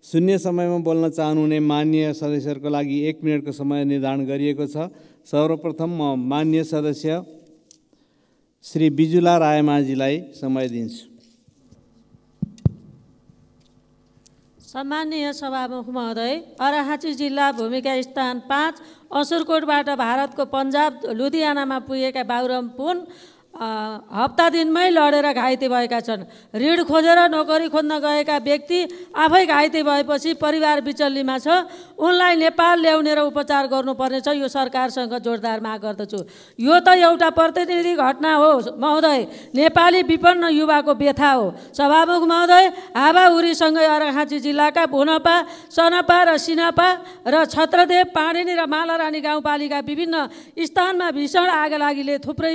शून्य समयमा बोल्न चाहनुहुने माननीय सदस्यहरूको लागि 1 मिनेटको समय निर्धारण गरिएको छ। सर्वप्रथम म माननीय सदस्य श्री बिजुला रायमाझीलाई समय दिन्छु। सम्माननीय सभामुख महोदय, अर्घाखाँची जिल्ला भूमिका स्थान 5 असुरकोटबाट भारतको पन्जाब लुधियानामा पुगेका बाबुराम पुन हप्ता दिनमै लडेर घाइते भएका छन्। ऋण खोजेर नोकरी खोज्न गएका व्यक्ति आफै घाइते भएपछि परिवार बिचल्लीमा छ। उनलाई नेपाल ल्याउने र उपचार गर्नुपर्नेछ। यो सरकारसँग जोरदार माग गर्दछु। यो त एउटा प्रतिनिधि घटना हो महोदय, नेपाली विपन्न युवाको व्यथा हो। सभामुख महोदय, हावाहुरीसँगै अर्घाखाँची जिल्लाका भुनपा, सनपा र सिनपा र छत्रदेव, पाणिनी र मालारानी गाउँपालिका विभिन्न स्थानमा भीषण आगलागीले थुप्रै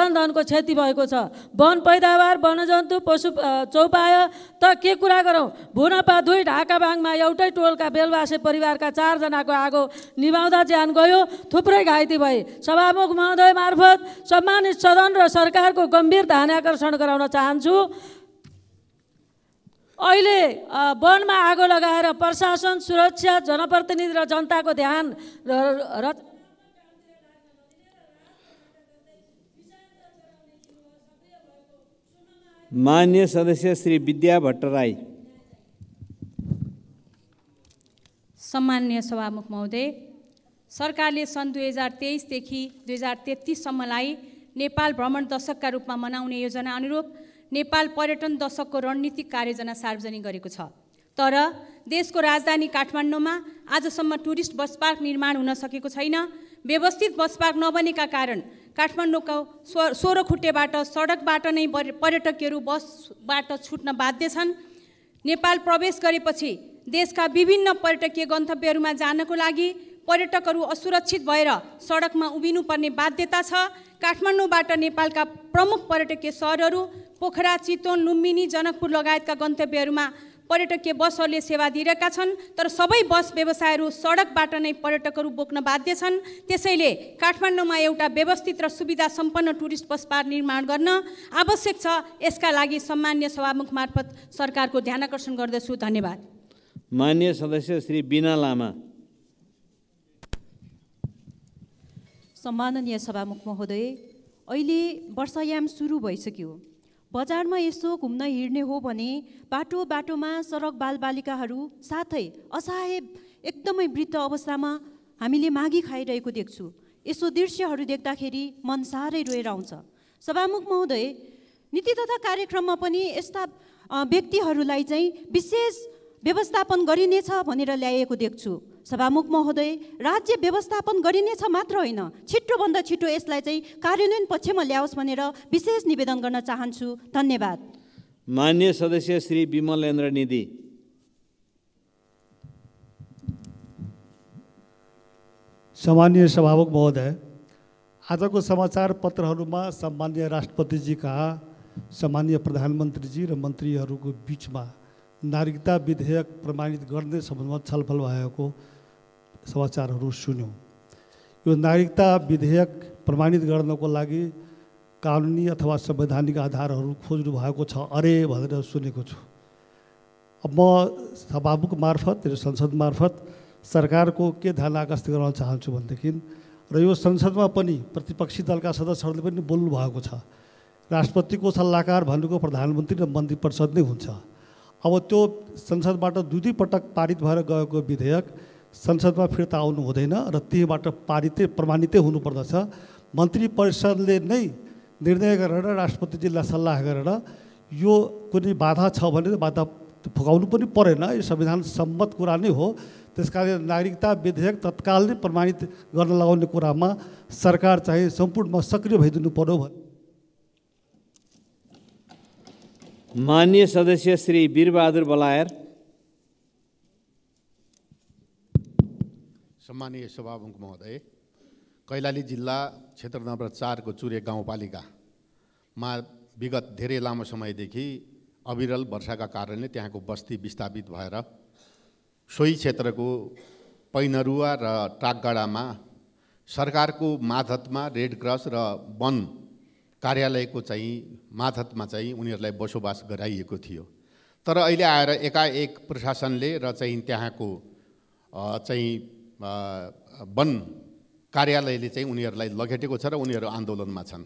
जनधनको क्षति भएको छ। वन पैदावार, वनजन्तु, पशु चौपाय त के कुरा गरौँ। भुनपा 2 ढाकाबाङमा एउटै टोलका बेलवासे परिवारका 4 जनाको आगो निभाउँदा ज्यान गयो, थुप्रै घाइते भए। सभामुख महोदय मार्फत सम्मानित सदन र सरकारको गम्भीर ध्यान आकर्षण गराउन चाहन्छु। अहिले वनमा आगो लगाएर प्रशासन, सुरक्षा, जनप्रतिनिधि र जनताको ध्यान माननीय सदस्य श्री विद्या भट्टराई। सम्माननीय सभामुख महोदय, सरकारले सन् 2023 देखि 2033 सम्मलाई नेपाल भ्रमण दशकका रूपमा मनाउने योजना अनुरूप नेपाल पर्यटन दशकको रणनीतिक कार्ययोजना सार्वजनिक गरेको छ। तर देशको राजधानी काठमाडौँमा आजसम्म टुरिस्ट बस पार्क निर्माण हुन सकेको छैन। व्यवस्थित बस पार्क नबनेका कारण काठमाडौँको 16 खुट्टेबाट सडकबाट नै पर्यटकहरू बसबाट छुट्न बाध्य छन्। नेपाल प्रवेश गरेपछि देशका विभिन्न पर्यटकीय गन्तव्यहरूमा जानको लागि पर्यटकहरू असुरक्षित भएर सडकमा उभिनुपर्ने बाध्यता छ। काठमाडौँबाट नेपालका प्रमुख पर्यटकीय सहरहरू पोखरा, चितवन, लुम्बिनी, जनकपुर लगायतका गन्तव्यहरूमा पर्यटकीय बसहरूले सेवा दिइरहेका छन्। तर सबै बस व्यवसायहरू सडकबाट नै पर्यटकहरू बोक्न बाध्य छन्। त्यसैले काठमाडौँमा एउटा व्यवस्थित र सुविधा सम्पन्न टुरिस्ट बस पार्क निर्माण गर्न आवश्यक छ। यसका लागि सम्माननीय सभामुख मार्फत सरकारको ध्यान आकर्षण गर्दछु। धन्यवाद। माननीय सदस्य श्री बिना लामा। सम्माननीय सभामुख महोदय, अहिले वर्षायाम सुरु भइसक्यो। बजारमा यसो घुम्न हिँड्ने हो भने बाटोमा सडक बालबालिकाहरू साथै असहाय एकदमै वृद्ध अवस्थामा हामीले मागी खाइरहेको देख्छु। यसो दृश्यहरू देख्दाखेरि मन साह्रै रोएर आउँछ। सभामुख महोदय, नीति तथा कार्यक्रममा पनि यस्ता व्यक्तिहरूलाई चाहिँ विशेष व्यवस्थापन गरिनेछ भनेर ल्याएको देख्छु। सभामुख महोदय, राज्य व्यवस्थापन गरिनेछ मात्र होइन, छिटोभन्दा छिटो यसलाई चाहिँ कार्यान्वयन पक्षमा ल्याओस् भनेर विशेष निवेदन गर्न चाहन्छु। धन्यवाद। माननीय सदस्य श्री विमलेन्द्र निधि। सम्माननीय सभामुख महोदय, आजको समाचार पत्रहरूमा सम्माननीय राष्ट्रपतिजी कहाँ सम्माननीय प्रधानमन्त्रीजी र मन्त्रीहरूको बिचमा नागरिकता विधेयक प्रमाणित गर्ने सम्बन्धमा छलफल भएको समाचारहरू सुन्यौँ। यो नागरिकता विधेयक प्रमाणित गर्नको लागि कानुनी अथवा संवैधानिक आधारहरू खोज्नु भएको छ अरे भनेर सुनेको छु। अब म सभामुख मार्फत र संसद मार्फत सरकारको के ध्यान आकर्षित गर्न चाहन्छु भनेदेखि, र यो संसदमा पनि प्रतिपक्षी दलका सदस्यहरूले पनि बोल्नु भएको छ, राष्ट्रपतिको सल्लाहकार भनेको प्रधानमन्त्री र मन्त्री परिषद नै हुन्छ। अब त्यो संसदबाट 2 पटक पारित भएर गएको विधेयक संसदमा फिर्ता आउनु हुँदैन र त्यहीबाट प्रमाणितै हुनुपर्दछ। मन्त्री परिषदले नै निर्णय गरेर राष्ट्रपतिजीलाई सल्लाह गरेर यो कुनै बाधा छ भने बाधा फुकाउनु पनि परेन। यो संविधान सम्मत कुरा नै हो। त्यसकारण नागरिकता विधेयक तत्काल नै प्रमाणित गर्न लगाउने कुरामा सरकार चाहिँ सम्पूर्णमा सक्रिय भइदिनु पर्यो। माननीय सदस्य श्री वीरबहादुर बलायर। सम्मानीय सभामुख महोदय, कैलाली जिल्ला क्षेत्र नम्बर 4 को चुरे गाउँपालिकामा विगत धेरै लामो समयदेखि अविरल वर्षाका कारणले त्यहाँको बस्ती विस्थापित भएर सोही क्षेत्रको पैनरुवा र टाकगाडामा सरकारको मातहतमा रेड क्रस र वन कार्यालयको चाहिँ मातहतमा चाहिँ उनीहरूलाई बसोबास गराइएको थियो। तर अहिले आएर एकाएक प्रशासनले र चाहिँ त्यहाँको चाहिँ वन कार्यालयले चाहिँ उनीहरूलाई लखेटेको छ र उनीहरू आन्दोलनमा छन्।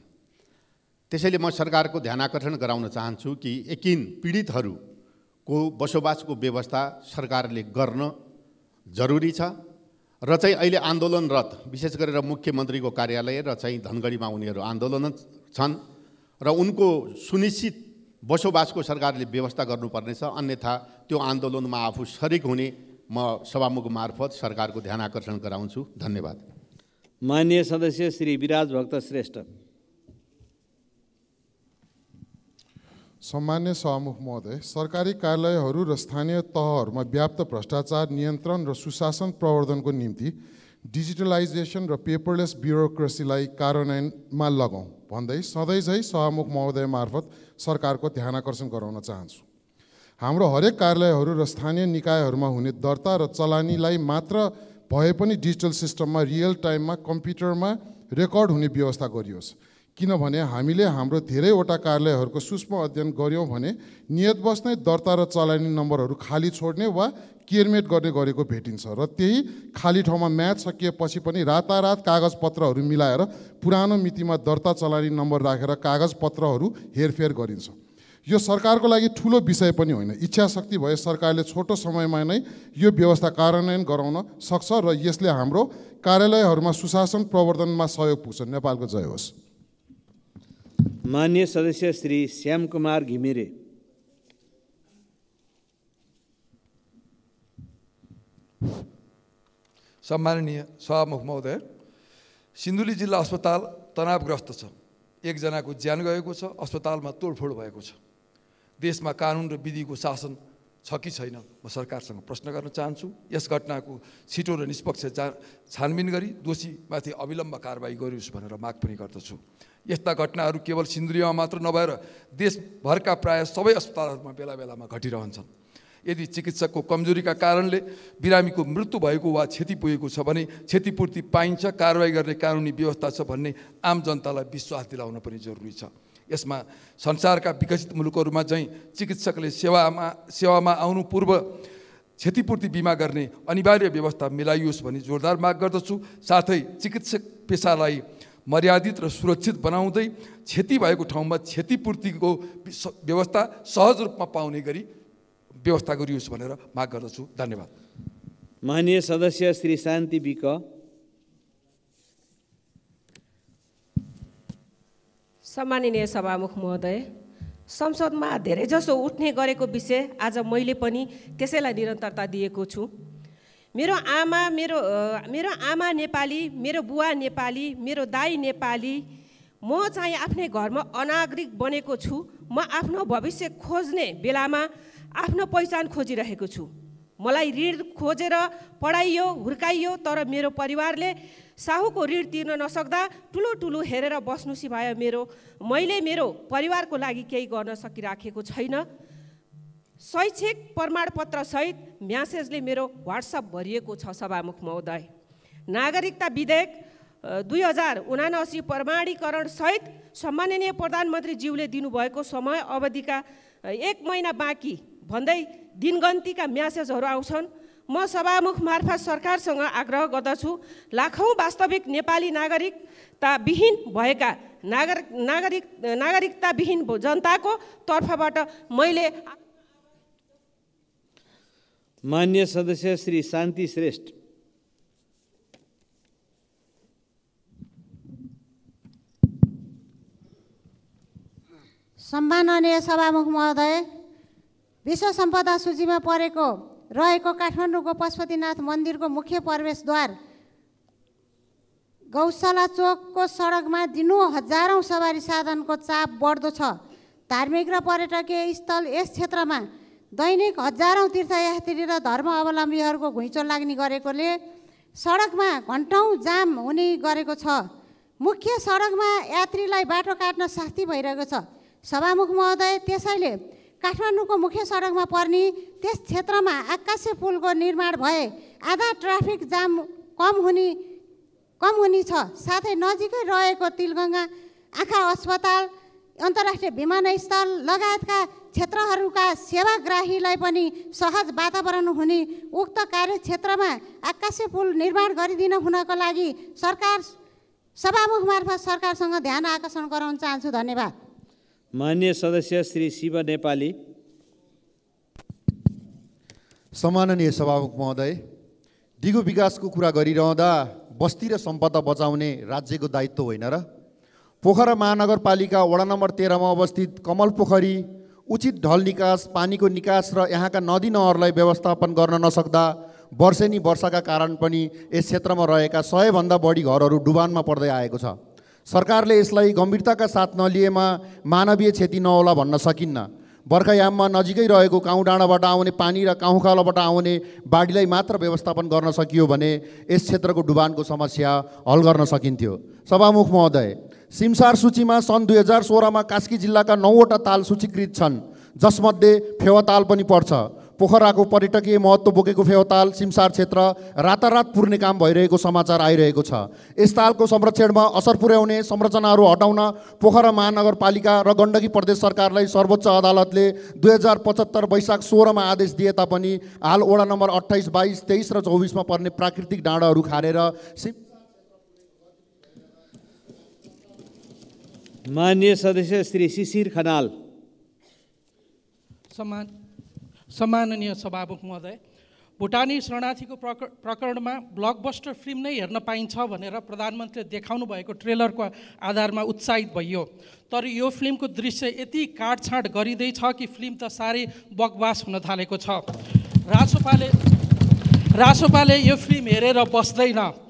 त्यसैले म सरकारको ध्यानाकर्षण गराउन चाहन्छु कि यकिन पीडितहरूको बसोबासको व्यवस्था सरकारले गर्न जरुरी छ र चाहिँ अहिले आन्दोलनरत विशेष गरेर मुख्यमन्त्रीको कार्यालय र चाहिँ धनगढीमा उनीहरू आन्दोलन छन् र उनको सुनिश्चित बसोबासको सरकारले व्यवस्था गर्नुपर्नेछ, अन्यथा त्यो आन्दोलनमा आफू शरीक हुने म सभामुख मार्फत सरकारको ध्यानाकर्षण गराउँछु। धन्यवाद। माननीय सदस्य श्री विराज भक्त श्रेष्ठ। सम्मान्य सभामुख महोदय, सरकारी कार्यालयहरू र स्थानीय तहहरूमा व्याप्त भ्रष्टाचार नियन्त्रण र सुशासन प्रवर्धनको निम्ति डिजिटलाइजेसन र पेपरलेस ब्युरोक्रेसीलाई कार्यान्वयनमा लगाउँ भन्दै सधैँझै सभामुख महोदय मार्फत सरकारको ध्यानाकर्षण गराउन चाहन्छु। हाम्रो हरेक कार्यालयहरू र स्थानीय निकायहरूमा हुने दर्ता र चलानीलाई मात्र भए पनि डिजिटल सिस्टममा रियल टाइममा कम्प्युटरमा रेकर्ड हुने व्यवस्था गरियोस्, किनभने हामीले हाम्रो धेरैवटा कार्यालयहरूको सूक्ष्म अध्ययन गऱ्यौँ भने नियतवश नै दर्ता र चलानी नम्बरहरू खाली छोड्ने वा केयरमेट गर्ने गरेको भेटिन्छ र त्यही खाली ठाउँमा म्याच सकिएपछि पनि रातारात कागजपत्रहरू मिलाएर पुरानो मितिमा दर्ता चलानी नम्बर राखेर कागजपत्रहरू हेरफेर गरिन्छ। यो सरकारको लागि ठुलो विषय पनि होइन। इच्छा शक्ति भए सरकारले छोटो समयमा नै यो व्यवस्था कार्यान्वयन गराउन सक्छ र यसले हाम्रो कार्यालयहरूमा सुशासन प्रवर्धनमा सहयोग पुग्छ। नेपालको जय होस्। माननीय सदस्य श्री श्याम कुमार घिमिरे। सम्माननीय सभामुख महोदय, सिन्धुली जिल्ला अस्पताल तनावग्रस्त छ। एकजनाको ज्यान गएको छ, अस्पतालमा तोडफोड भएको छ। देशमा कानुन र विधिको शासन छ कि छैन, म सरकारसँग प्रश्न गर्न चाहन्छु। यस घटनाको छिटो र निष्पक्ष छानबिन गरी दोषीमाथि अविलम्ब कारबाही गरियोस् भनेर माग पनि गर्दछु। यस्ता घटनाहरू केवल सिन्धुलीमा मात्र नभएर देशभरका प्राय सबै अस्पतालहरूमा बेला बेलामा घटिरहन्छन्। यदि चिकित्सकको कमजोरीका कारणले बिरामीको मृत्यु भएको वा क्षति पुगेको छ भने क्षतिपूर्ति पाइन्छ, कारबाही गर्ने कानुनी व्यवस्था छ भन्ने आम जनतालाई विश्वास दिलाउन पनि जरुरी छ। यसमा संसारका विकसित मुलुकहरूमा चाहिँ चिकित्सकले सेवामा आउनु पूर्व क्षतिपूर्ति बिमा गर्ने अनिवार्य व्यवस्था मिलाइयोस् भनी जोरदार माग गर्दछु। साथै चिकित्सक पेसालाई मर्यादित र सुरक्षित बनाउँदै क्षति भएको ठाउँमा क्षतिपूर्तिको व्यवस्था सहज रूपमा पाउने गरी व्यवस्था गरियोस् भनेर माग गर्दछु। धन्यवाद। माननीय सदस्य श्री शान्ति विक। सम्माननीय सभामुख महोदय, संसदमा धेरैजसो उठ्ने गरेको विषय आज मैले पनि त्यसैलाई निरन्तरता दिएको छु। मेरो आमा नेपाली, मेरो बुवा नेपाली, मेरो दाइ नेपाली, म चाहिँ आफ्नै घरमा अनागरिक बनेको छु। म आफ्नो भविष्य खोज्ने बेलामा आफ्नो पहिचान खोजिरहेको छु। मलाई ऋण खोजेर पढाइयो, हुर्काइयो, तर मेरो परिवारले साहुको ऋण तिर्न नसक्दा ठुलो हेरेर बस्नु सिवाय मैले मेरो परिवारको लागि केही गर्न सकिराखेको छैन। शैक्षिक प्रमाणपत्र सहित म्यासेजले मेरो व्हाट्सएप भरिएको छ। सभामुख महोदय, नागरिकता विधेयक 2079 प्रमाणीकरण सहित सम्माननीय प्रधानमन्त्रीज्यूले दिनुभएको समय अवधिका 1 महिना बाँकी भन्दै दिनगन्तीका म्यासेजहरू आउँछन्। म सभामुख मार्फत सरकारसँग आग्रह गर्दछु, लाखौँ वास्तविक नेपाली नागरिकताविहीन भएका नागरिकताविहीन जनताको तर्फबाट मैले। माननीय सदस्य श्री शान्ति श्रेष्ठ। सम्माननीय सभामुख महोदय, विश्व सम्पदा सूचीमा रहेको काठमाडौँको पशुपतिनाथ मन्दिरको मुख्य प्रवेशद्वार गौशाला चोकको सडकमा दिनु हजारौँ सवारी साधनको चाप बढ्दो छ। धार्मिक र पर्यटकीय स्थल यस क्षेत्रमा दैनिक हजारौँ तीर्थयात्री र धर्म अवलम्बीहरूको घुइँचो लाग्ने गरेकोले सडकमा घन्टौँ जाम हुने गरेको छ। मुख्य सडकमा यात्रीलाई बाटो काट्न शास्ति भइरहेको छ। सभामुख महोदय, त्यसैले काठमाडौँको मुख्य सडकमा पर्ने त्यस क्षेत्रमा आकाशे पुलको निर्माण भए आधा ट्राफिक जाम कम हुने छ। साथै नजिकै रहेको तिलगङ्गा आँखा अस्पताल, अन्तर्राष्ट्रिय विमानस्थल लगायतका क्षेत्रहरूका सेवाग्राहीलाई पनि सहज वातावरण हुने उक्त कार्यक्षेत्रमा आकाशे पुल निर्माण गरिदिन हुनको लागि सरकार सभामुख मार्फत सरकारसँग ध्यान आकर्षण गराउन चाहन्छु। धन्यवाद। मान्य सदस्य श्री शिव नेपाली। सम्माननीय सभामुख महोदय, दिगो विकासको कुरा गरिरहँदा बस्ती र सम्पदा बचाउने राज्यको दायित्व होइन र? पोखरा महानगरपालिका वडा नम्बर 13 मा अवस्थित कमल पोखरी उचित ढल निकास, पानीको निकास र यहाँका नदी नहरलाई व्यवस्थापन गर्न नसक्दा वर्षेनी वर्षाका कारण पनि यस क्षेत्रमा रहेका 100 भन्दा बढी घरहरू डुबानमा पर्दै आएको छ। सरकारले यसलाई गम्भीरताका साथ नलिएमा मानवीय क्षति नहोला भन्न सकिन्न। बर्खायाममा नजिकै रहेको काउँ डाँडाबाट आउने पानी र काउँखालोबाट आउने बाढीलाई मात्र व्यवस्थापन गर्न सकियो भने यस क्षेत्रको डुबानको समस्या हल गर्न सकिन्थ्यो। सभामुख महोदय, सिमसार सूचीमा सन् 2016 मा कास्की जिल्लाका 9वटा ताल सूचीकृत छन्, जसमध्ये फेवाताल पनि पर्छ। पोखराको पर्यटकीय महत्त्व बोकेको फेवाताल सिमसार क्षेत्र रातारात पुर्ने काम भइरहेको समाचार आइरहेको छ। यस तालको संरक्षणमा असर पुर्याउने संरचनाहरू हटाउन पोखरा महानगरपालिका र गण्डकी प्रदेश सरकारलाई सर्वोच्च अदालतले 2075 वैशाख 16 मा आदेश दिए तापनि हाल वडा नम्बर 28, 22, 23 र 24 मा पर्ने प्राकृतिक डाँडाहरू खारेर मान्य सदस्य श्री शिशिर खनाल। सम्माननीय सभामुख महोदय, भुटानी शरणार्थीको प्रकरणमा ब्लकबस्टर फिल्म नै हेर्न पाइन्छ भनेर प्रधानमन्त्रीले देखाउनु भएको ट्रेलरको आधारमा उत्साहित भइयो, तर यो फिल्मको दृश्य यति काटछाँट गरिँदैछ कि फिल्म त साह्रै बकवास हुन थालेको छ। रासोपाले यो फिल्म हेरेर बस्दैन।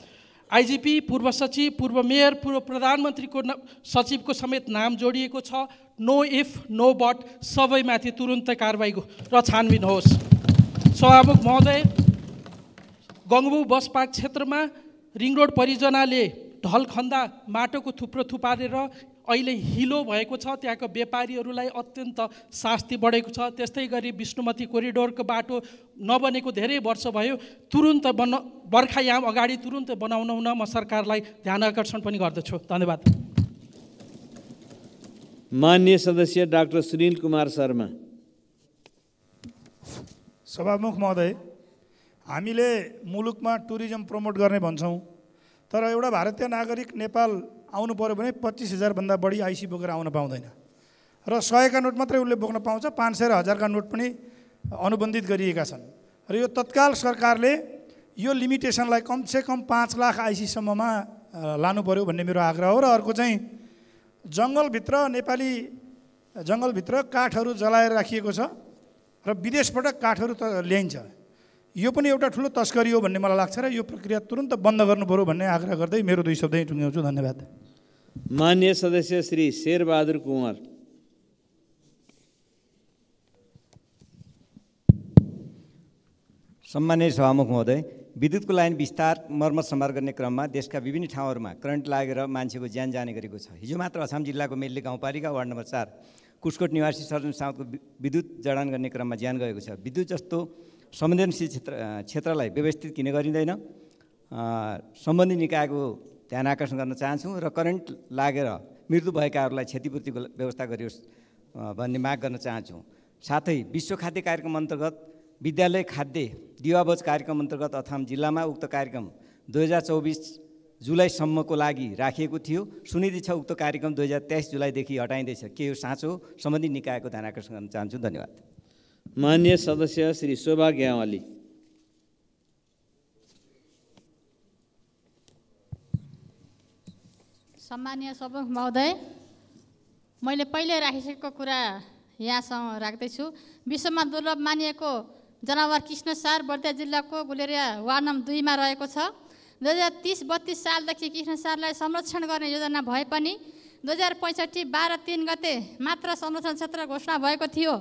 आइजिपी, पूर्व सचिव, पूर्व मेयर, पूर्व प्रधानमन्त्रीको सचिवको समेत नाम जोडिएको छ। नो इफ नो बट, सबैमाथि तुरुन्तै कारबाही र छानबिन होस्। सभामुख महोदय, गङ्गबु बस पार्क क्षेत्रमा रिङ रोड परियोजनाले ढल खन्दा माटोको थुप्रो थुपारेर अहिले हिलो भएको छ। त्यहाँको व्यापारीहरूलाई अत्यन्त शास्ति बढेको छ। त्यस्तै गरी विष्णुमती कोरिडोरको बाटो नबनेको धेरै वर्ष भयो। तुरुन्त बर्खायाम अगाडि तुरुन्त बनाउन म सरकारलाई ध्यान आकर्षण पनि गर्दछु। धन्यवाद। मान्य सदस्य डाक्टर सुनिल कुमार शर्मा। सभामुख महोदय, हामीले मुलुकमा टुरिज्म प्रमोट गर्ने भन्छौँ, तर एउटा भारतीय नागरिक नेपाल आउनु पर्यो भने 25,000 भन्दा बढी आइसी बोकेर आउन पाउँदैन र 100 का नोट मात्रै उसले बोक्न पाउँछ। 500 र 1000 का नोट पनि अनुबन्धित गरिएका छन् र यो तत्काल सरकारले यो लिमिटेसनलाई कमसेकम 5 लाख आइसीसम्ममा लानु पर्यो भन्ने मेरो आग्रह हो। र अर्को चाहिँ नेपाली जङ्गलभित्र काठहरू जलाएर राखिएको छ र विदेशबाट काठहरू ल्याइन्छ। यो पनि एउटा ठुलो तस्करी हो भन्ने मलाई लाग्छ र यो प्रक्रिया तुरुन्त बन्द गर्नु पर्यो भन्ने आग्रह गर्दै मेरो 2 शब्द टुङ्ग्याउँछु। धन्यवाद। मान्य सदस्य श्री शेरबहादुर कुँवर। सम्माननीय सभामुख महोदय, विद्युतको लाइन विस्तार मर्मत सम्भार गर्ने क्रममा देशका विभिन्न ठाउँहरूमा करेन्ट लागेर मान्छेको ज्यान जाने गरेको छ। हिजो मात्र अछाम जिल्लाको मेल्ली गाउँपालिका वार्ड नम्बर 4 कुसकोट निवासी सर्जन साउदको विद्युत जडान गर्ने क्रममा ज्यान गएको छ। विद्युत जस्तो संवेदनशील क्षेत्रलाई व्यवस्थित किन गरिँदैन? सम्बन्धित निकायको ध्यान आकर्षण गर्न चाहन्छु र करेन्ट लागेर मृत्यु भएकाहरूलाई क्षतिपूर्तिको व्यवस्था गरियोस् भन्ने माग गर्न चाहन्छु। साथै विश्व खाद्य कार्यक्रम अन्तर्गत विद्यालय खाद्य दिवाबोझ कार्यक्रम अन्तर्गत अछाम जिल्लामा उक्त कार्यक्रम 2024 जुलाईसम्मको लागि राखिएको थियो। सुनिँदै छ उक्त कार्यक्रम 2023 जुलाईदेखि हटाइँदैछ। के यो साँचो? सम्बन्धित निकायको ध्यान आकर्षण गर्न चाहन्छु। धन्यवाद। मान्य सदस्य श्री शोभा ग्यावाली। सम्मानीय सभामुख महोदय, मैले पहिले राखिसकेको कुरा यहाँसँग राख्दैछु। विश्वमा दुर्लभ मानिएको जनावर कृष्णसार बर्दिया जिल्लाको गुलेरिया वार्ड नम्बर 2 मा रहेको छ। 2030-32 सालदेखि कृष्णसारलाई संरक्षण गर्ने योजना भए पनि 2065 12/3 गते मात्र संरक्षण क्षेत्र घोषणा भएको थियो।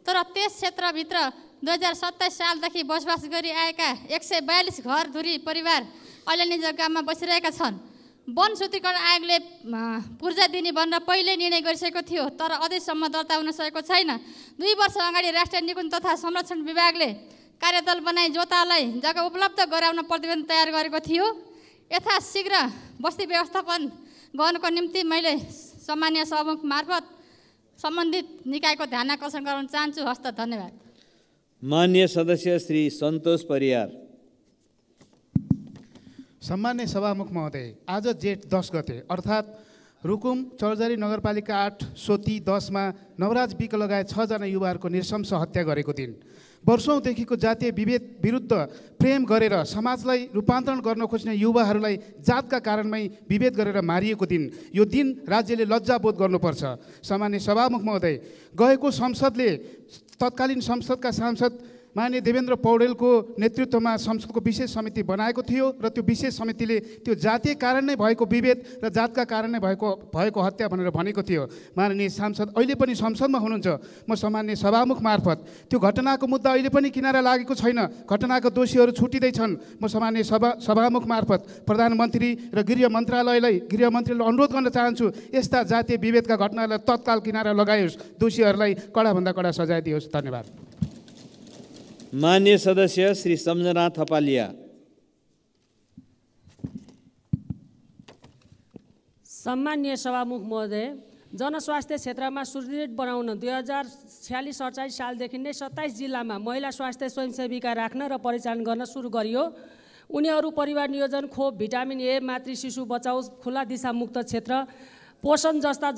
तर त्यस क्षेत्रभित्र 2027 सालदेखि बसोबास गरी आएका 142 घरधुरी परिवार अहिले निज गाउँमा बसिरहेका छन्। वन शुद्धिकरण आयोगले पूर्जा दिने भनेर पहिले निर्णय गरिसकेको थियो, तर अझैसम्म दर्ता हुन सकेको छैन। 2 वर्ष अगाडि राष्ट्रिय निकुञ्ज तथा संरक्षण विभागले कार्यदल बनाई जोतालाई जग्गा उपलब्ध गराउन प्रतिवेदन तयार गरेको थियो। यथाशीघ्र बस्ती व्यवस्थापन गर्नुको निम्ति मैले सम्मानीय सभामुख मार्फत सम्बन्धित निकायको ध्यान आकर्षण गराउन चाहन्छु। हस्त, धन्यवाद। माननीय सदस्य श्री सन्तोष परियार। सम्मान्य सभामुख महोदय, आज जेठ 10 गते अर्थात् रुकुम चौरजारी नगरपालिका 8 सोती 10 मा नवराज विक लगायत 6 जना युवाहरूको नृशंस हत्या गरेको दिन, वर्षौँदेखिको जातीय विभेद विरुद्ध प्रेम गरेर समाजलाई रूपान्तरण गर्न खोज्ने युवाहरूलाई जातका कारणमै विभेद गरेर मारिएको दिन, यो दिन राज्यले लज्जाबोध गर्नुपर्छ। सामान्य सभामुख महोदय, गएको संसदले तत्कालीन संसदका सांसद माननीय देवेन्द्र पौडेलको नेतृत्वमा संसदको विशेष समिति बनाएको थियो र त्यो विशेष समितिले त्यो जातीय कारण नै भएको विभेद र जातका कारण नै भएको हत्या भनेर भनेको थियो। माननीय सांसद अहिले पनि संसदमा हुनुहुन्छ। म सामान्य सभामुख मार्फत त्यो घटनाको मुद्दा अहिले पनि किनारा लागेको छैन, घटनाका दोषीहरू छुटिँदैछन्। म सामान्य सभामुख मार्फत प्रधानमन्त्री र गृह मन्त्रीले अनुरोध गर्न चाहन्छु, यस्ता जातीय विभेदका घटनालाई तत्काल किनारा लगाइयोस्, दोषीहरूलाई कडाभन्दा कडा सजाय दियोस्। धन्यवाद। माननीय सदस्य श्री सम्झना थपालिया। सम्मान्य सभामुख महोदय, जनस्वास्थ्य क्षेत्रमा सुदृढ बनाउन 2046-47 सालदेखि नै 27 जिल्लामा महिला स्वास्थ्य स्वयंसेविका राख्न र परिचालन गर्न सुरु गरियो। उनीहरू परिवार नियोजन, खोप, भिटामिन ए, मातृ शिशु बचाउ, खुला दिशामुक्त क्षेत्र, पोषण जस्ता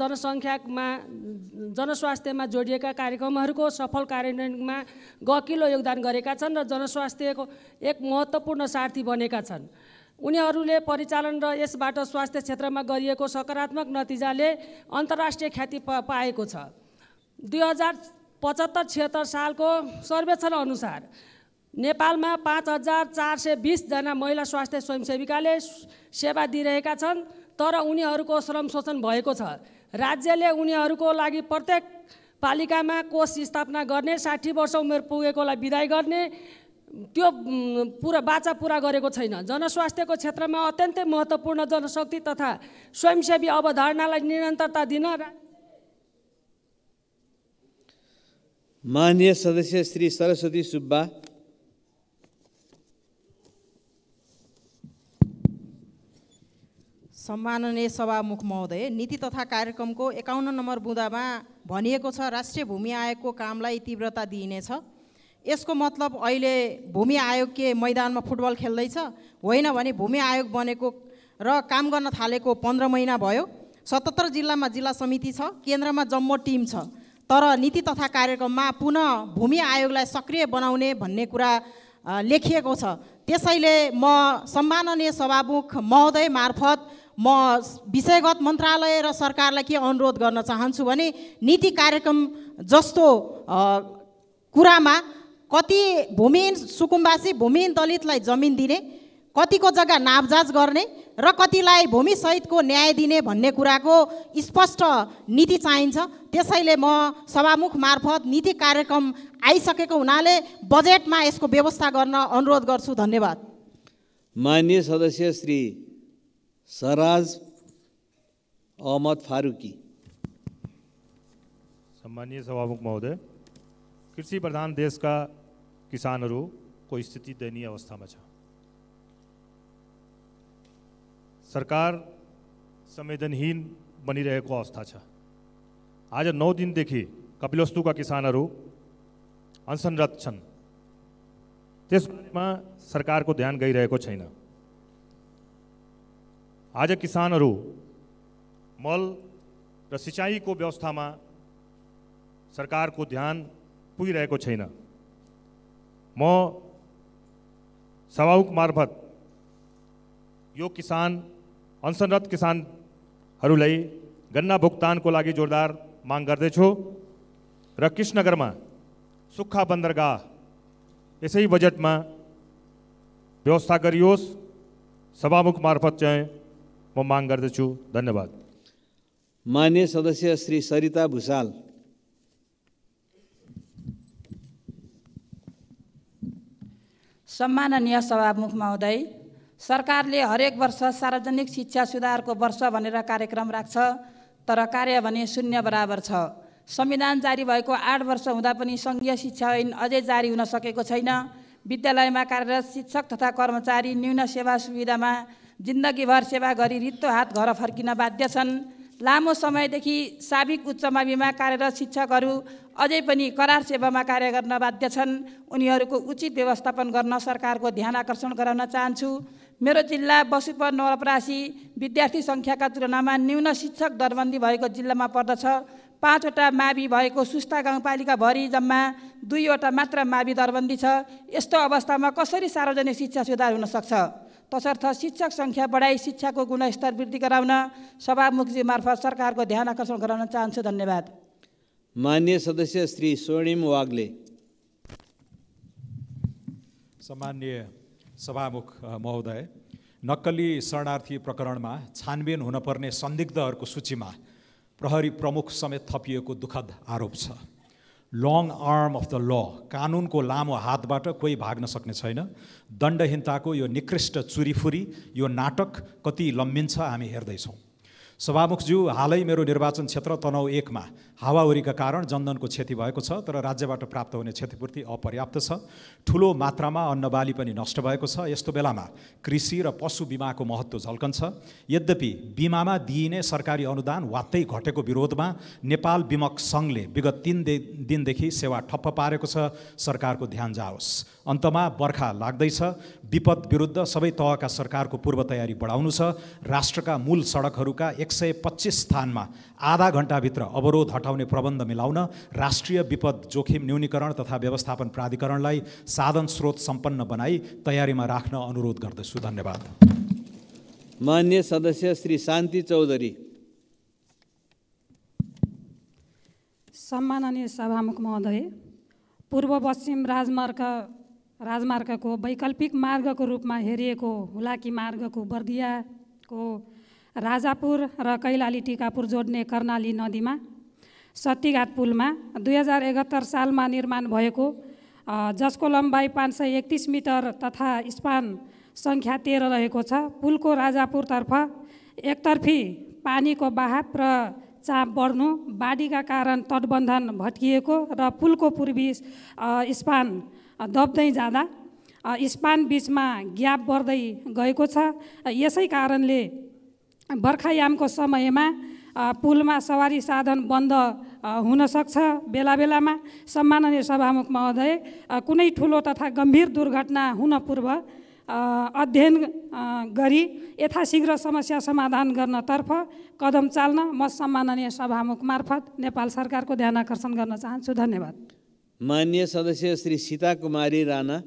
जनस्वास्थ्यमा जोडिएका कार्यक्रमहरूको सफल कार्यान्वयनमा गकिलो योगदान गरेका छन् र जनस्वास्थ्यको एक महत्त्वपूर्ण सारथी बनेका छन्। उनीहरूले परिचालन र यसबाट स्वास्थ्य क्षेत्रमा गरिएको सकारात्मक नतिजाले अन्तर्राष्ट्रिय ख्याति पाएको छ। 2075-76 सालको सर्वेक्षण अनुसार नेपालमा 5420 जना महिला स्वास्थ्य स्वयंसेविकाले सेवा दिइरहेका छन्, तर उनीहरूको श्रम शोषण भएको छ। राज्यले उनीहरूको लागि प्रत्येक पालिकामा कोष स्थापना गर्ने, 60 वर्ष उमेर पुगेकोलाई बिदाई गर्ने त्यो बाचा पुरा गरेको छैन। जनस्वास्थ्यको क्षेत्रमा अत्यन्तै महत्त्वपूर्ण जनशक्ति तथा स्वयंसेवी अवधारणालाई निरन्तरता दिन। माननीय सदस्य श्री सरस्वती सुब्बा। सम्माननीय सभामुख महोदय, नीति तथा कार्यक्रमको 51 नम्बर बुँदामा भनिएको छ राष्ट्रिय भूमि आयोगको कामलाई तीव्रता दिइनेछ। यसको मतलब अहिले भूमि आयोग के मैदानमा फुटबल खेल्दैछ होइन भने भूमि आयोग बनेको र काम गर्न थालेको 15 महिना भयो। 77 जिल्लामा जिल्ला समिति छ, केन्द्रमा जम्मो टिम छ, तर नीति तथा कार्यक्रममा पुनः भूमि आयोगलाई सक्रिय बनाउने भन्ने कुरा लेखिएको छ। त्यसैले म सम्माननीय सभामुख महोदय मार्फत म विषयगत मन्त्रालय र सरकारलाई के अनुरोध गर्न चाहन्छु भने नीति कार्यक्रम जस्तो कुरामा कति भूमिहीन सुकुम्बासी, भूमिहीन दलितलाई जमिन दिने, कतिको जग्गा नापजाँच गर्ने र कतिलाई भूमि सहितको न्याय दिने भन्ने कुराको स्पष्ट नीति चाहिन्छ। त्यसैले म सभामुख मार्फत नीति कार्यक्रम आइसकेको हुनाले बजेटमा यसको व्यवस्था गर्न अनुरोध गर्छु। धन्यवाद। माननीय सदस्य श्री सराज अहमद फारूकी। सम्मानीय सभामुख महोदय, कृषि प्रधान देश का किसानहरूको स्थिति दयनीय अवस्थामा छ। सरकार संवेदनहीन बनिरहेको अवस्था छ। आज 9 दिनदेखि कपिलवस्तुका किसानहरू अनसनरत छन्। त्यसमा सरकारको ध्यान गइरहेको छैन। आज किसानहरू मल र सिँचाइको व्यवस्थामा सरकारको ध्यान पुगिरहेको छैन। म सभामुख मार्फत यो अनसनरत किसानहरूलाई गन्ना भुक्तानको लागि जोरदार माग गर्दैछु र कृष्णनगरमा सुक्खा बन्दरगाह यसै बजेटमा व्यवस्था गरियोस्। सभामुख मार्फत चाहिँ म माग गर्दछु। धन्यवाद। माननीय सदस्य श्री सरिता भुसाल। सम्माननीय सभामुख महोदय, सरकारले हरेक वर्ष सार्वजनिक शिक्षा सुधारको वर्ष भनेर कार्यक्रम राख्छ, तर कार्य भने शून्य बराबर छ। संविधान जारी भएको 8 वर्ष हुँदा पनि सङ्घीय शिक्षा ऐन अझै जारी हुन सकेको छैन। विद्यालयमा कार्यरत शिक्षक तथा कर्मचारी न्यून सेवा सुविधामा जिन्दगीभर सेवा गरी रित्तो हात घर फर्किन बाध्य छन्। लामो समयदेखि साविक उच्च माविमा कार्यरत शिक्षकहरू अझै पनि करार सेवामा कार्य गर्न बाध्य छन्। उनीहरूको उचित व्यवस्थापन गर्न सरकारको ध्यान आकर्षण गराउन चाहन्छु। मेरो जिल्ला बसुपर नवलपरासी विद्यार्थी सङ्ख्याका तुलनामा न्यून शिक्षक दरबन्दी भएको जिल्लामा पर्दछ। 5वटा मावि भएको सुस्ता गाउँपालिकाभरि जम्मा 2वटा मात्र मावि दरबन्दी छ। यस्तो अवस्थामा कसरी सार्वजनिक शिक्षा सुधार हुन सक्छ? तसर्थ शिक्षक सङ्ख्या बढाई शिक्षाको गुणस्तर वृद्धि गराउन सभामुखजी मार्फत सरकारको ध्यान आकर्षण गराउन चाहन्छु। धन्यवाद। माननीय सदस्य श्री स्वर्णिम वाग्ले। सम्माननीय सभामुख महोदय, नक्कली शरणार्थी प्रकरणमा छानबिन हुनपर्ने संदिग्धहरूको सूचीमा प्रहरी प्रमुख समेत थपिएको दुःखद आरोप छ। Long arm of the law, कानुनको लामो हातबाट कोही भाग्न सक्ने छैन। दण्डहीनताको यो निकृष्ट चुरीफुरी, यो नाटक कति लम्बिन्छ हामी हेर्दैछौँ। सभामुखज्यू, हालै मेरो निर्वाचन क्षेत्र तनहुँ 1 मा हावाहुरीका कारण जनधनको क्षति भएको छ, तर राज्यबाट प्राप्त हुने क्षतिपूर्ति अपर्याप्त छ। ठुलो मात्रामा अन्नबाली पनि नष्ट भएको छ। यस्तो बेलामा कृषि र पशु बिमाको महत्त्व झल्कन्छ। यद्यपि बिमामा दिइने सरकारी अनुदान वात्तै घटेको विरोधमा नेपाल बिमक सङ्घले विगत 3 दिनदेखि सेवा ठप्प पारेको छ। सरकारको ध्यान जाओस्। अन्तमा बर्खा लाग्दैछ। विपद विरुद्ध सबै तहका सरकारको पूर्व तयारी बढाउनु छ। राष्ट्रका मूल सडकहरूका 125 स्थानमा आधा घण्टाभित्र अवरोध हटाउने प्रबन्ध मिलाउन राष्ट्रिय विपद जोखिम न्यूनीकरण तथा व्यवस्थापन प्राधिकरणलाई साधन स्रोत सम्पन्न बनाई तयारीमा राख्न अनुरोध गर्दछु। धन्यवाद। माननीय सदस्य श्री शान्ति चौधरी। सम्माननीय सभामुख महोदय, पूर्व पश्चिम राजमार्गको वैकल्पिक मार्गको रूपमा हेरिएको हुलाकी मार्गको बर्दियाको राजापुर र कैलाली टिकापुर जोड्ने कर्णाली नदीमा सत्तीघाट पुलमा 2071 सालमा निर्माण भएको, जसको लम्बाइ 531 मिटर तथा स्पान सङ्ख्या 13 रहेको छ। पुलको राजापुरतर्फ एकतर्फी पानीको बहाव र चाप बढ्नु, बाढीका कारण तटबन्धन भत्किएको र पुलको पूर्वी स्पान दब्दै जाँदा स्पान बिचमा ग्याप बढ्दै गएको छ। यसै कारणले बर्खायामको समयमा पुलमा सवारी साधन बन्द हुन सक्छ। बेला बेलामा सम्माननीय सभामुख महोदय, कुनै ठुलो तथा गम्भीर दुर्घटना हुन पूर्व अध्ययन गरी यथाशीघ्र समस्या समाधान गर्नतर्फ कदम चाल्न म सम्माननीय सभामुख मार्फत नेपाल सरकारको ध्यान आकर्षण गर्न चाहन्छु। धन्यवाद। माननीय सदस्य श्री सीता कुमारी राणा।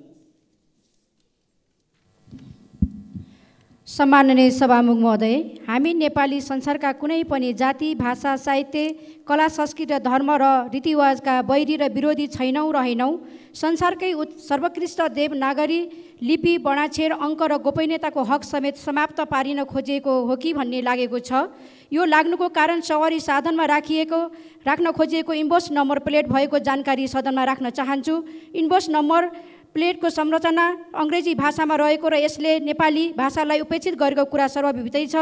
सम्माननीय सभामुख महोदय, हामी नेपाली संसारका कुनै पनि जाति, भाषा, साहित्य, कला, संस्कृति र धर्म र रीतिरिवाजका बैरी र विरोधी छैनौँ रहेनौँ। संसारकै सर्वोत्कृष्ट देवनागरी लिपि, वर्णाक्षर, अङ्क र गोपनीयताको हक समेत समाप्त पारिन खोजिएको हो कि भन्ने लागेको छ। यो लाग्नुको कारण सवारी साधनमा राख्न खोजिएको इन्भोइस नम्बर प्लेट भएको जानकारी सदनमा राख्न चाहन्छु। इन्भोइस नम्बर प्लेटको संरचना अङ्ग्रेजी भाषामा रहेको र यसले नेपाली भाषालाई उपेक्षित गरेको कुरा सर्वविदितै छ।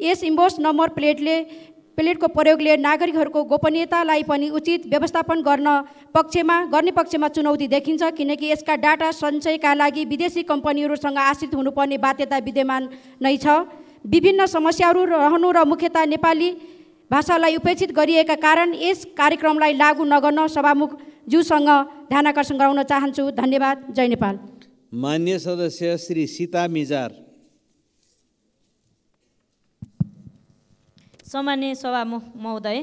यस इन्भोइस नम्बर प्लेटको प्रयोगले नागरिकहरूको गोपनीयतालाई पनि उचित व्यवस्थापन गर्ने पक्षमा चुनौती देखिन्छ, किनकि यसका डाटा सञ्चयका लागि विदेशी कम्पनीहरूसँग आश्रित हुनुपर्ने बाध्यता विद्यमान नै छ। विभिन्न समस्याहरू रहनु र मुख्यतः नेपाली भाषालाई उपेक्षित गरिएका कारण यस कार्यक्रमलाई लागू नगर्न सभामुखज्यूसँग ध्यान आकर्षण गराउन चाहन्छु। धन्यवाद। जय नेपाल। माननीय सदस्य श्री सीता मिजार। सम्माननीय सभामुख महोदय,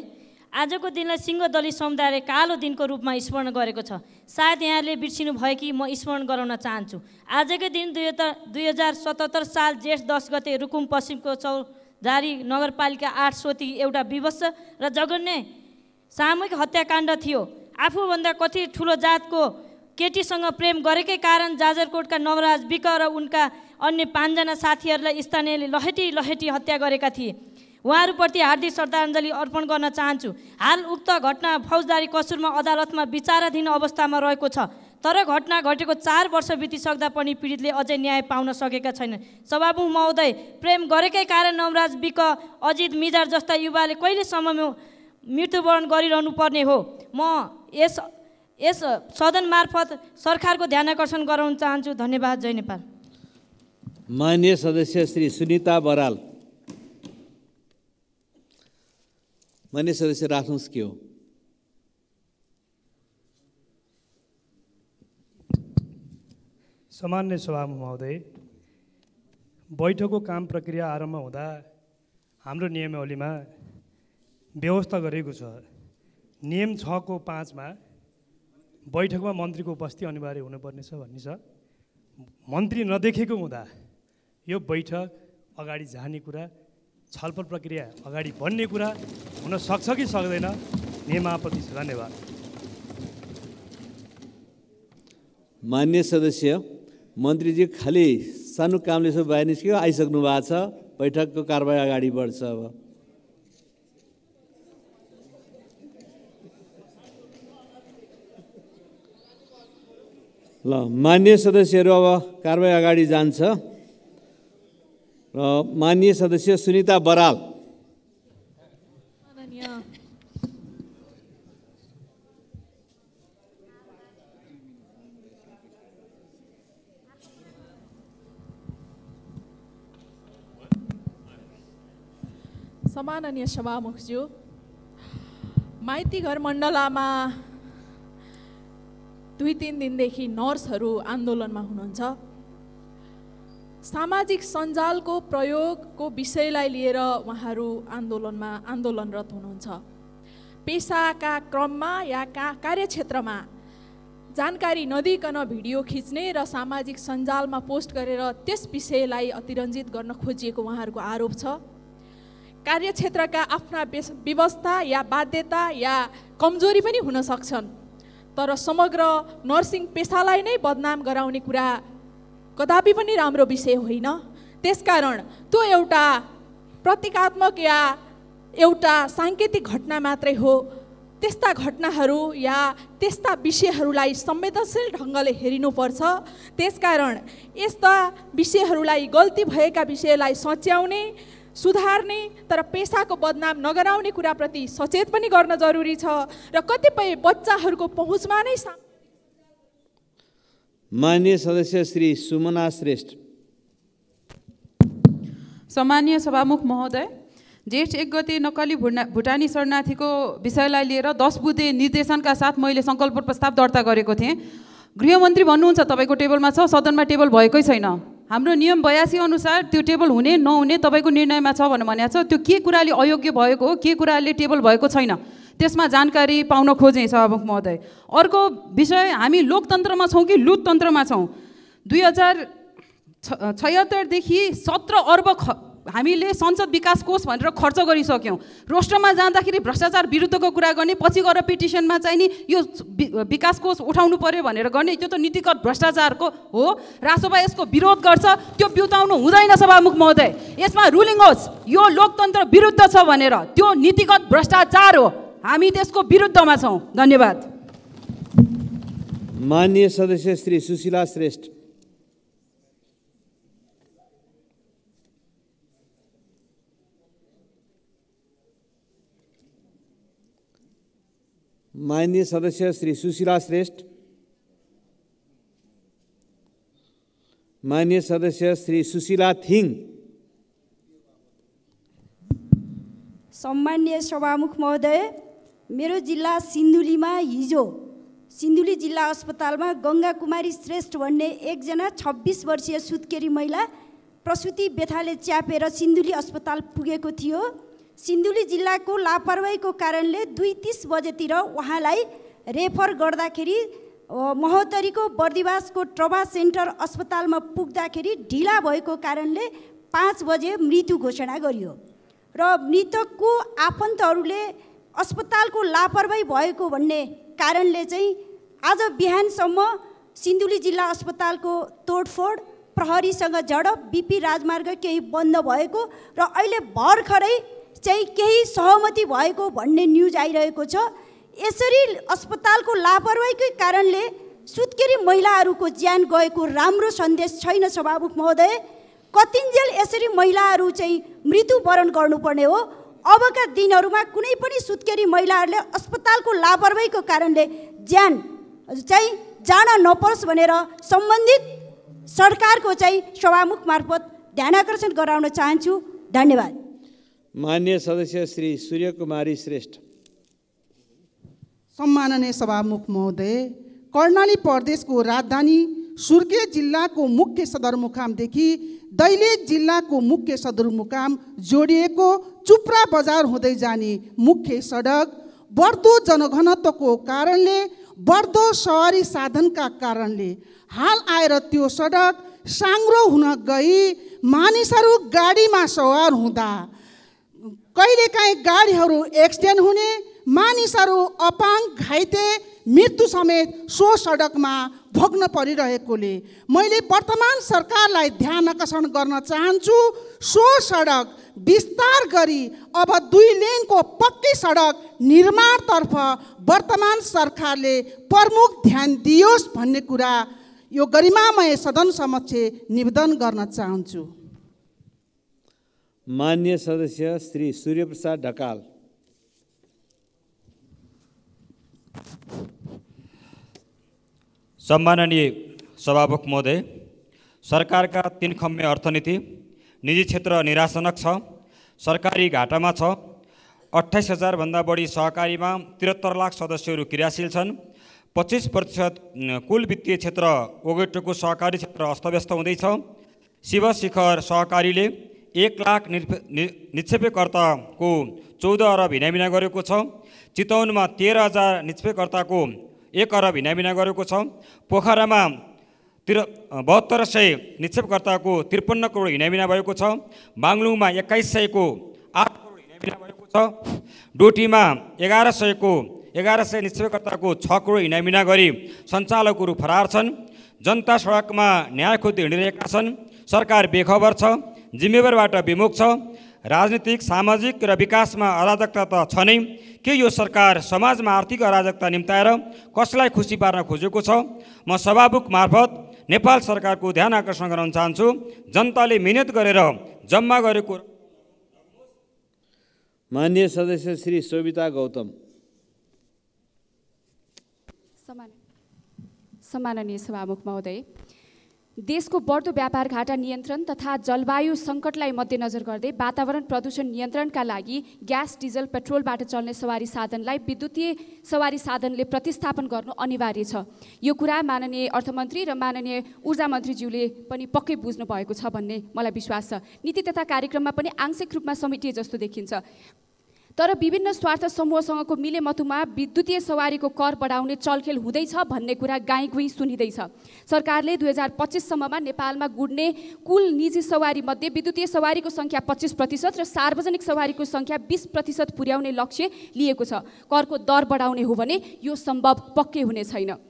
आजको दिनलाई सिंहदली समुदायले कालो दिनको रूपमा स्मरण गरेको छ। सायद यहाँले बिर्सिनु भयो कि म स्मरण गराउन चाहन्छु। आजकै दिन 2077 साल जेठ 10 गते रुकुम पश्चिमको चौधारी नगरपालिका 8 सोती एउटा विवश र जघन्य सामूहिक हत्याकाण्ड थियो। आफूभन्दा कति ठुलो जातको केटीसँग प्रेम गरेकै कारण जाजरकोटका नवराज विक र उनका अन्य 5 जना साथीहरूलाई स्थानीयले लहेटी हत्या गरेका थिए। उहाँहरूप्रति हार्दिक श्रद्धाञ्जली अर्पण गर्न चाहन्छु। हाल उक्त घटना फौजदारी कसुरमा अदालतमा विचाराधीन अवस्थामा रहेको छ, तर घटना घटेको 4 वर्ष बितिसक्दा पनि पीडितले अझै न्याय पाउन सकेका छैनन्। सभामुख महोदय, प्रेम गरेकै कारण नवराज विक, अजित मिजार जस्ता युवाले कहिलेसम्म मृत्युवरण गरिरहनु पर्ने हो? म यस सदन मार्फत सरकारको ध्यान आकर्षण गराउन चाहन्छु। धन्यवाद। जय नेपाल। माननीय सदस्य श्री सुनिता बराल। मान्य सदस्य राख्नुहोस् के हो? सामान्य सभामुख महोदय, बैठकको काम प्रक्रिया आरम्भ हुँदा हाम्रो नियमावलीमा व्यवस्था गरेको छ। नियम 6:5 मा बैठकमा मन्त्रीको उपस्थिति अनिवार्य हुनुपर्नेछ भन्ने छ। मन्त्री नदेखेको हुँदा यो बैठक अगाडि जाने कुरा, छलफल प्रक्रिया अगाडि बढ्ने कुरा हुन सक्छ कि सक्दैन? नियमावली छ। धन्यवाद। मान्य सदस्य, मन्त्रीजी खालि सानो कामले सो बाहिर निस्क्यो, आइसक्नु भएको छ। बैठकको कारबाही अगाडि बढ्छ। अब ल, मान्य सदस्यहरू, अब कारबाही अगाडि जान्छ। र मान्य सदस्य सुनिता बराल। सम्माननीय सभामुखज्यू, माइतीघर मण्डलामा 2-3 दिनदेखि नर्सहरू आन्दोलनमा हुनुहुन्छ। सामाजिक सञ्जालको प्रयोगको विषयलाई लिएर उहाँहरू आन्दोलनरत हुनुहुन्छ। पेसाका क्रममा या कार्यक्षेत्रमा जानकारी नदिकन भिडियो खिच्ने र सामाजिक सञ्जालमा पोस्ट गरेर त्यस विषयलाई अतिरञ्जित गर्न खोजिएको उहाँहरूको आरोप छ। कार्यक्षेत्रका आफ्ना व्यवस्था या बाध्यता या कमजोरी पनि हुन सक्छन्, तर समग्र नर्सिङ पेसालाई नै बदनाम गराउने कुरा कदापि पनि राम्रो विषय होइन। त्यसकारण त्यो एउटा प्रतीकात्मक या एउटा साङ्केतिक घटना मात्रै हो। त्यस्ता घटनाहरू या त्यस्ता विषयहरूलाई संवेदनशील ढङ्गले हेरिनुपर्छ। त्यसकारण यस्ता विषयहरूलाई, गल्ती भएका विषयलाई सच्याउने, सुधार्ने, तर पेसाको बदनाम नगराउने कुराप्रति सचेत पनि गर्न जरुरी छ। र कतिपय बच्चाहरूको पहुँचमा नै मान्य सदस्य श्री सुमना श्रेष्ठ। सम्मानीय सभामुख महोदय, जेठ 1 गते नक्कली भुटानी शरणार्थीको विषयलाई लिएर 10 बुँदे निर्देशनका साथ मैले सङ्कल्प प्रस्ताव दर्ता गरेको थिएँ। गृहमन्त्री भन्नुहुन्छ तपाईँको टेबलमा छ, सदनमा टेबल भएकै छैन। हाम्रो नियम 82 अनुसार त्यो टेबल हुने नहुने तपाईँको निर्णयमा छ भनेर भनेको छ। त्यो के कुराले अयोग्य भएको हो, के कुराले टेबल भएको छैन, त्यसमा जानकारी पाउन खोजेँ सभामुख महोदय। अर्को विषय, हामी लोकतन्त्रमा छौँ कि लुटतन्त्रमा छौँ? 2076 देखि 17 अर्ब हामीले संसद विकास कोष भनेर खर्च गरिसक्यौँ। रोस्टरमा जाँदाखेरि भ्रष्टाचार विरुद्धको कुरा गर्ने, पछि गएर पिटिसनमा चाहिँ नि यो विकास कोष उठाउनु पर्यो भनेर गर्ने, त्यो त नीतिगत भ्रष्टाचारको हो। रासोपा यसको विरोध गर्छ, त्यो बिउताउनु हुँदैन सभामुख महोदय। यसमा रुलिङ होस् यो लोकतन्त्र विरुद्ध छ भनेर, त्यो नीतिगत भ्रष्टाचार हो। हामी त्यसको विरुद्धमा छौँ। धन्यवाद। माननीय सदस्य श्री सुशीला श्रेष्ठ। माननीय सदस्य श्री सुशीला श्रेष्ठ। माननीय सदस्य श्री सुशीला थिङ। सम्माननीय सभामुख महोदय, मेरो जिल्ला सिन्धुलीमा हिजो सिन्धुली जिल्ला अस्पतालमा गङ्गा कुमारी श्रेष्ठ भन्ने एकजना 26 वर्षीय सुत्केरी महिला प्रसुति व्यथाले च्यापेर सिन्धुली अस्पताल पुगेको थियो। सिन्धुली जिल्लाको लापरवाहीको कारणले 2:30 बजेतिर उहाँलाई रेफर गर्दाखेरि महोत्तरीको बर्दिवासको ट्रबा सेन्टर अस्पतालमा पुग्दाखेरि ढिला भएको कारणले 5 बजे मृत्यु घोषणा गरियो र मृतकको आफन्तहरूले अस्पतालको लापरवाही भएको भन्ने कारणले चाहिँ आज बिहानसम्म सिन्धुली जिल्ला अस्पतालको तोडफोड, प्रहरीसँग झडप, बिपी राजमार्ग केही बन्द भएको र अहिले भर्खरै चाहिँ केही सहमति भएको भन्ने न्युज आइरहेको छ। यसरी अस्पतालको लापरवाहीकै कारणले सुत्केरी महिलाहरूको ज्यान गएको राम्रो सन्देश छैन सभामुख महोदय। कतिन्जेल यसरी महिलाहरू चाहिँ मृत्युवरण गर्नुपर्ने हो? अबका दिनहरूमा कुनै पनि सुत्केरी महिलाहरूले अस्पतालको लापरवाहीको कारणले ज्यान चाहिँ जान नपरोस् भनेर सम्बन्धित सरकारको चाहिँ सभामुख मार्फत ध्यानाकर्षण गराउन चाहन्छु। धन्यवाद। मान्य सदस्य श्री सूर्यकुमारी श्रेष्ठ। सम्माननीय सभामुख महोदय, कर्णाली प्रदेशको राजधानी सुर्खेत जिल्लाको मुख्य सदरमुकामदेखि दैलेख जिल्लाको मुख्य सदरमुकाम जोडिएको चुप्रा बजार हुँदै जाने मुख्य सडक बढ्दो जनघनत्वको कारणले, बढ्दो सवारी साधनका कारणले हाल आएर त्यो सडक साङ्ग्रो हुन गई मानिसहरू गाडीमा सवार हुँदा कहिलेकाहीँ गाडीहरू एक्सिडेन्ट हुने, मानिसहरू अपाङ्ग घाइते मृत्यु समेत सो सडकमा भोग्न परिरहेकोले मैले वर्तमान सरकारलाई ध्यान आकर्षण गर्न चाहन्छु। सो सडक विस्तार गरी अब 2 लेनको पक्कै सडक निर्माणतर्फ वर्तमान सरकारले प्रमुख ध्यान दियोस् भन्ने कुरा यो गरिमामय सदन समक्ष निवेदन गर्न चाहन्छु। मान्य सदस्य श्री सूर्यप्रसाद ढकाल। सम्माननीय सभामुख महोदय, सरकारका 3 खम्मे अर्थनीति निजी क्षेत्र निराशजनक छ, सरकारी घाटामा छ। 28,000 भन्दा बढी सहकारीमा 73 लाख सदस्यहरू क्रियाशील छन्। 25% कुल वित्तीय क्षेत्र ओगटेको सहकारी क्षेत्र अस्तव्यस्त हुँदैछ। शिव शिखर सहकारीले 1 लाख निक्षेपकर्ताको 14 अरब हिनाबिना गरेको छ। चितवनमा 13,000 निक्षेपकर्ताको 1 अरब हिनाबिना गरेको छ। पोखरामा 7200 निक्षेपकर्ताको 53 करोड हिनाबिना भएको छ। बागलुङमा 2100 को 8 करोड हिनाबिना भएको छ। डोटीमा 1100 निक्षेपकर्ताको 6 करोड हिनाबिना गरी सञ्चालकहरू फरार छन्। जनता सडकमा न्याय खोज्दै हिँडिरहेका छन्। सरकार बेखबर छ, जिम्मेवारबाट विमुख छ। राजनीतिक, सामाजिक र विकासमा अराजकता त छ नै। के यो सरकार समाजमा आर्थिक अराजकता निम्ताएर कसलाई खुसी पार्न खोजेको छ? म सभामुख मार्फत नेपाल सरकारको ध्यान आकर्षण गराउन चाहन्छु। जनताले मिहिनेत गरेर जम्मा गरेको। मान्य सदस्य श्री शोभिता गौतम। सम्माननीय सभामुख महोदय, देशको बढ्दो व्यापार घाटा नियन्त्रण तथा जलवायु सङ्कटलाई मध्यनजर गर्दै वातावरण प्रदूषण नियन्त्रणका लागि ग्यास, डिजल, पेट्रोलबाट चल्ने सवारी साधनलाई विद्युतीय सवारी साधनले प्रतिस्थापन गर्नु अनिवार्य छ। यो कुरा माननीय अर्थमन्त्री र माननीय ऊर्जा मन्त्रीज्यूले पनि पक्कै बुझ्नु भएको छ भन्ने मलाई विश्वास छ। नीति तथा कार्यक्रममा पनि आंशिक रूपमा समेटिए जस्तो देखिन्छ। तर विभिन्न स्वार्थ समूहसँगको मिलेमतुमा विद्युतीय सवारीको कर बढाउने चलखेल हुँदैछ भन्ने कुरा गाईगुई सुनिँदैछ। सरकारले 2025 सम्ममा नेपालमा गुड्ने कुल निजी सवारी मध्ये विद्युतीय सवारीको सङ्ख्या 25% र सार्वजनिक सवारीको सङ्ख्या 20% पुर्याउने लक्ष्य लिएको छ। करको दर बढाउने हो भने यो सम्भव पक्कै हुने छैन।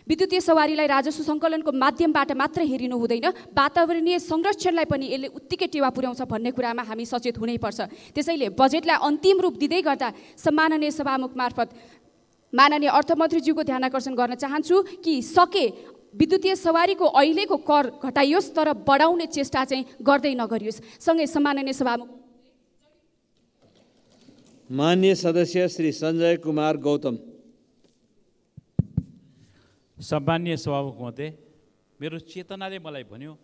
विद्युतीय सवारीलाई राजस्व सङ्कलनको माध्यमबाट मात्र हेरिनु हुँदैन, वातावरणीय संरक्षणलाई पनि यसले उत्तिकै टेवा पुर्याउँछ भन्ने कुरामा हामी सचेत हुनैपर्छ। त्यसैले बजेटलाई अन्तिम रूप दिँदै गर्दा सम्माननीय सभामुख मार्फत माननीय अर्थमन्त्रीज्यूको ध्यान आकर्षण गर्न चाहन्छु कि सके विद्युतीय सवारीको अहिलेको कर घटाइयोस् तर बढाउने चेष्टा चाहिँ गर्दै नगरियोस्। सँगै सम्माननीय सभामुख मान्य सदस्य श्री सञ्जय कुमार गौतम। सम्मानीय सभामुख महोदय, मेरो चेतनाले मलाई भन्यो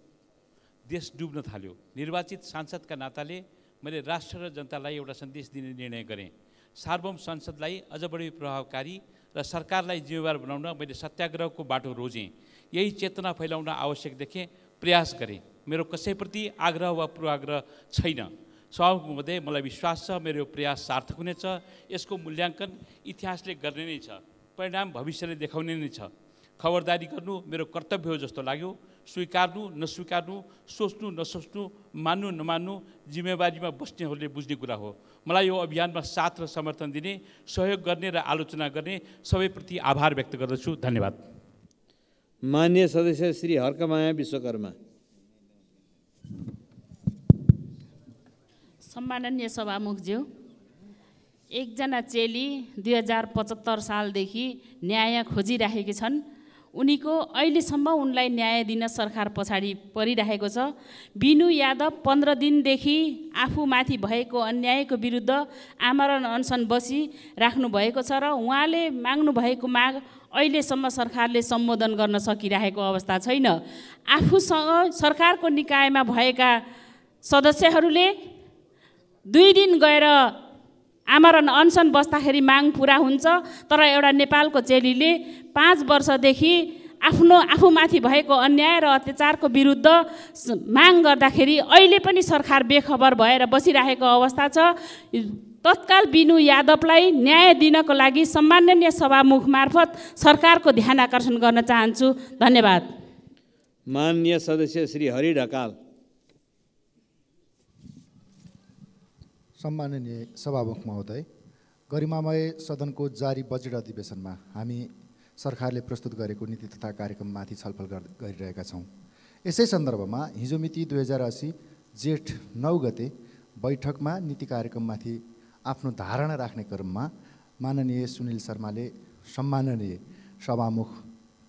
देश डुब्न थाल्यो। निर्वाचित सांसदका नाताले मैले राष्ट्र र जनतालाई एउटा सन्देश दिने निर्णय गरेँ। सार्वभौम संसदलाई अझ बढी प्रभावकारी र सरकारलाई जिम्मेवार बनाउन मैले सत्याग्रहको बाटो रोजेँ। यही चेतना फैलाउन आवश्यक देखेँ, प्रयास गरेँ। मेरो कसैप्रति आग्रह वा पूर्वाग्रह छैन। सभामुख महोदय, मलाई विश्वास छ मेरो यो प्रयास सार्थक हुनेछ। यसको मूल्याङ्कन इतिहासले गर्ने नै छ, परिणाम भविष्यले देखाउने नै छ। खबरदारी गर्नु मेरो कर्तव्य हो जस्तो लाग्यो। स्वीकार्नु नस्वीकार्नु, सोच्नु नसोच्नु, मान्नु नमान्नु जिम्मेवारीमा बस्नेहरूले बुझ्ने कुरा हो। मलाई यो अभियानमा साथ र समर्थन दिने, सहयोग गर्ने र आलोचना गर्ने सबैप्रति आभार व्यक्त गर्दछु। धन्यवाद। मान्य सदस्य श्री हर्कमाया विश्वकर्मा। सम्माननीय सभामुखज्यू, एकजना चेली 2075 सालदेखि न्याय खोजिराखेकी छन्। उनीको अहिलेसम्म उनलाई न्याय दिन सरकार पछाडि परिरहेको छ। बिनु यादव 15 दिनदेखि आफूमाथि भएको अन्यायको विरुद्ध आमरण अनसन बसिराख्नु भएको छ र उहाँले माग्नु भएको माग अहिलेसम्म सरकारले सम्बोधन गर्न सकिरहेको अवस्था छैन। आफूसँग सरकारको निकायमा भएका सदस्यहरूले 2 दिन गएर आमरण अनसन बस्दाखेरि माग पुरा हुन्छ। तर एउटा नेपालको चेलीले 5 वर्षदेखि आफूमाथि भएको अन्याय र अत्याचारको विरुद्ध माग गर्दाखेरि अहिले पनि सरकार बेखबर भएर बसिरहेको अवस्था छ। तत्काल बिनु यादवलाई न्याय दिनको लागि सम्माननीय सभामुख मार्फत सरकारको ध्यान आकर्षण गर्न चाहन्छु। धन्यवाद। माननीय सदस्य श्री हरि ढकाल। सम्माननीय सभामुख महोदय, गरिमामय सदनको जारी बजेट अधिवेशनमा हामी सरकारले प्रस्तुत गरेको नीति तथा कार्यक्रममाथि छलफल गरिरहेका छौँ। यसै सन्दर्भमा हिजो मिति 2080 जेठ 9 गते बैठकमा नीति कार्यक्रममाथि आफ्नो धारणा राख्ने क्रममा माननीय सुनिल शर्माले सम्माननीय सभामुख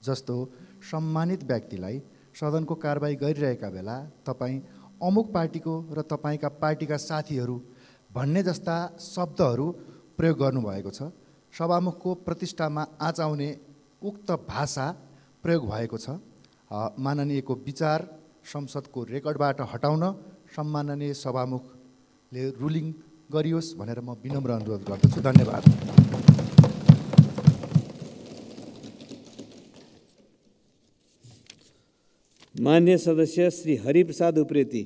जस्तो सम्मानित व्यक्तिलाई सदनको कारबाही गरिरहेका बेला तपाईँ अमुक पार्टीको र तपाईँका पार्टीका साथीहरू भन्ने जस्ता शब्दहरू प्रयोग गर्नुभएको छ। सभामुखको प्रतिष्ठामा आँच आउने उक्त भाषा प्रयोग भएको छ। माननीयको विचार संसदको रेकर्डबाट हटाउन सम्माननीय सभामुखले रुलिङ गरियोस् भनेर म विनम्र अनुरोध गर्दछु। धन्यवाद। मान्य सदस्य श्री हरिप्रसाद उप्रेती।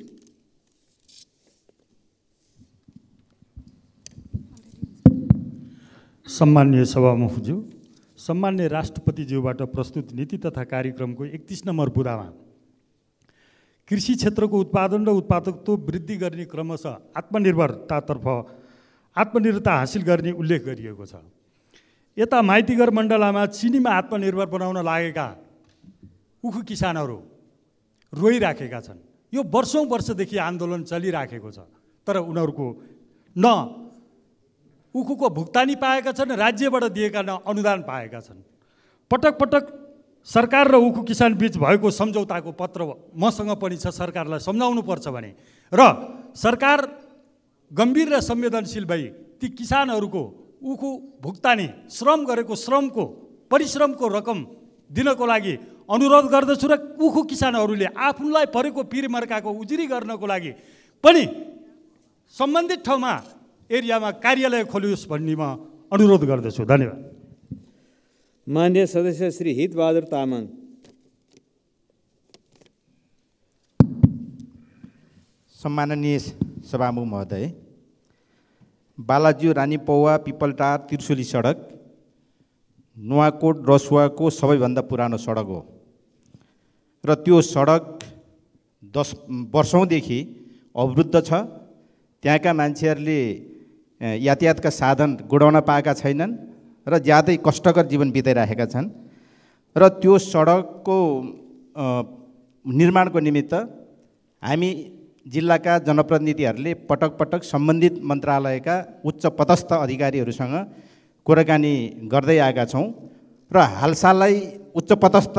सम्मान्य सभामुखज्यू, सम्मान्य राष्ट्रपतिज्यूबाट प्रस्तुत नीति तथा कार्यक्रमको 31 नम्बर बुँदामा कृषि क्षेत्रको उत्पादन र उत्पादकत्व वृद्धि गर्ने क्रमशः आत्मनिर्भरता हासिल गर्ने उल्लेख गरिएको छ। यता माइतीघर मण्डलामा चिनीमा आत्मनिर्भर बनाउन लागेका उखु किसानहरू रोइराखेका छन्। यो वर्षौँदेखि आन्दोलन चलिराखेको छ, तर उनीहरूको न उखुको भुक्तानी पाएका छन्, राज्यबाट दिएका न अनुदान पाएका छन्। पटक पटक सरकार र उखु किसान बीच भएको सम्झौताको पत्र मसँग पनि छ। सरकारलाई सम्झाउनु पर्छ भने र सरकार गम्भीर र संवेदनशील भई ती किसानहरूको उखु भुक्तानी श्रम गरेको श्रमको परिश्रमको रकम दिनको लागि अनुरोध गर्दछु र उखु किसानहरूले आफूलाई परेको पीरमर्काको उजुरी गर्नको लागि पनि सम्बन्धित ठाउँमा एरियामा कार्यालय खोलियोस् भन्ने म अनुरोध गर्दछु। धन्यवाद। मान्य सदस्य श्री हितबहादुर तामाङ। सम्माननीय सभामुख महोदय, बालाज्यू रानीपौवा पिपलटार त्रिशुली सडक नुवाकोट रसुवाको सबैभन्दा पुरानो सडक हो र त्यो सडक 10 वर्षौँदेखि अवरुद्ध छ। त्यहाँका मान्छेहरूले यातायातका साधन गुडाउन पाएका छैनन् र ज्यादै कष्टकर जीवन बिताइरहेका छन् र त्यो सडकको निर्माणको निमित्त हामी जिल्लाका जनप्रतिनिधिहरूले पटक पटक सम्बन्धित मन्त्रालयका उच्च पदस्थ अधिकारीहरूसँग कुराकानी गर्दै आएका छौँ र हालसालै उच्च पदस्थ